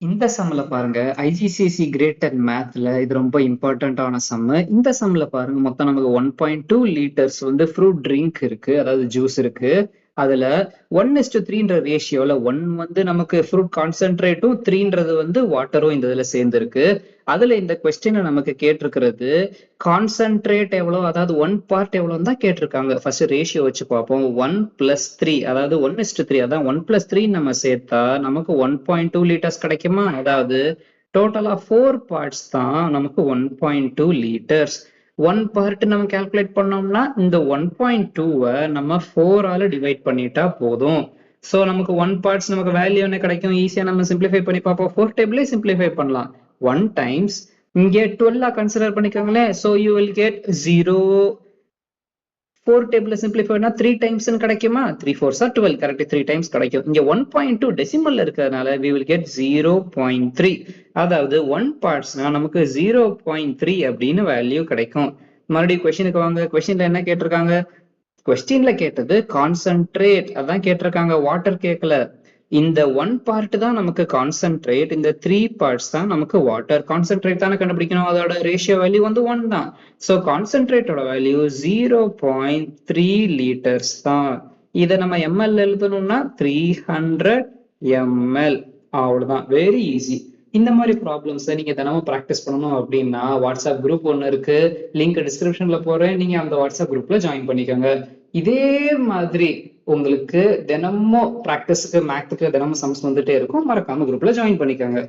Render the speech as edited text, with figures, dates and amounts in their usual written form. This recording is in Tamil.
இந்த சம்ல பாருங்க ஐஜிசிசி கிரேட் அண்ட் மேத்ல இது ரொம்ப இம்பார்ட்டன்டான சம். இந்த சம்ல பாருங்க மொத்தம் நமக்கு 1.2 லிட்டர்ஸ் வந்து ஃப்ரூட் ட்ரிங்க் இருக்கு, அதாவது ஜூஸ் இருக்கு. அதுல 1:3ன்ற ரேஷியோல 1 வந்து நமக்கு ஃப்ரூட் கான்சென்ட்ரேட்டும் 3ன்றது வந்து வாட்டரும் இந்த இதுல சேர்ந்திருக்கு. அதுல இந்த கொஸ்டினை நமக்கு கேட்டிருக்கிறது கான்சென்ட்ரேட் எவ்வளவு, அதாவது 1 பார்ட் எவ்வளவு தான் கேட்டிருக்காங்க. ஃபர்ஸ்ட் ரேஷியோ வச்சு பார்ப்போம். 1+3, அதாவது 1:3, அதான் 1+3 நம்ம சேர்த்தா நமக்கு 1.2 லிட்டர்ஸ் கிடைக்குமா? அதாவது டோட்டலா 4 பார்ட்ஸ் தான் நமக்கு 1.2 லிட்டர்ஸ். 1 பார்ட் நம்ம கால்குலேட் பண்ணோம்னா இந்த 1.2வை நம்ம 4ஆல டிவைட் பண்ணிட்டா போதும். சோ நமக்கு 1 பார்ட்ஸ் நமக்கு வேல்யூ என்ன கிடைக்கும்? ஈஸியா நம்ம சிம்பிளிஃபை பண்ணி பார்ப்போம். 4 டேபிளே சிம்பிளிஃபை பண்ணலாம். 1 டைம்ஸ் இங்கே 12 கன்சிடர் பண்ணிக்கோங்களேன். So you will get 0. 4 table simplify பண்ணா 3 டைம்ஸ் கிடைக்குமா? 3 4s are 12, கரெக்ட். 3 டைம்ஸ் கிடைக்கும். இங்க 1.2 டெசிமல்ல இருக்கிறதுனால we will get 0.3. அதாவது 1 பார்ட்ஸ்னா நமக்கு 0.3 அப்படின்னு வேல்யூ கிடைக்கும். மறுபடியும் கொஸ்டினுக்கு வாங்க. கொஸ்டின்ல என்ன கேட்டிருக்காங்க? கொஸ்டின்ல கேட்டது கான்சென்ட்ரேட், அதான் கேட்டிருக்காங்க, வாட்டர் கேட்கல. இந்த 1 பார்ட் தான் நமக்கு கான்சென்ட்ரேட், இந்த 3 பார்ட்ஸ் தான் நமக்கு வாட்டர். கான்சென்ட்ரேட் தானே கண்டுபிடிக்கணும், அதோட ரேஷியோ வேல்யூ வந்து 1 தான். சோ கான்சென்ட்ரேட்டோட வேல்யூ 0.3 லிட்டர்ஸ் தான். இதை நம்ம ml எழுதணும்னா 300 ml. அவ்வளவுதான், வெரி ஈஸி. இந்த மாதிரி ப்ராப்ளம்ஸ் நீங்க தினமும் ப்ராக்டிஸ் பண்ணணும் அப்படின்னா வாட்ஸ்அப் குரூப் ஒன்று இருக்கு, லிங்க் டிஸ்கிரிப்ஷன்ல போறேன், நீங்க அந்த வாட்ஸ்அப் குரூப்ல ஜாயின் பண்ணிக்கோங்க. இதே மாதிரி உங்களுக்கு தினமும் ப்ராக்டிஸ்க்கு மேத்துக்கு தினமும் சம்ஸ் வந்துட்டே இருக்கும். மறக்காம குரூப்ல ஜாயின் பண்ணிக்கோங்க.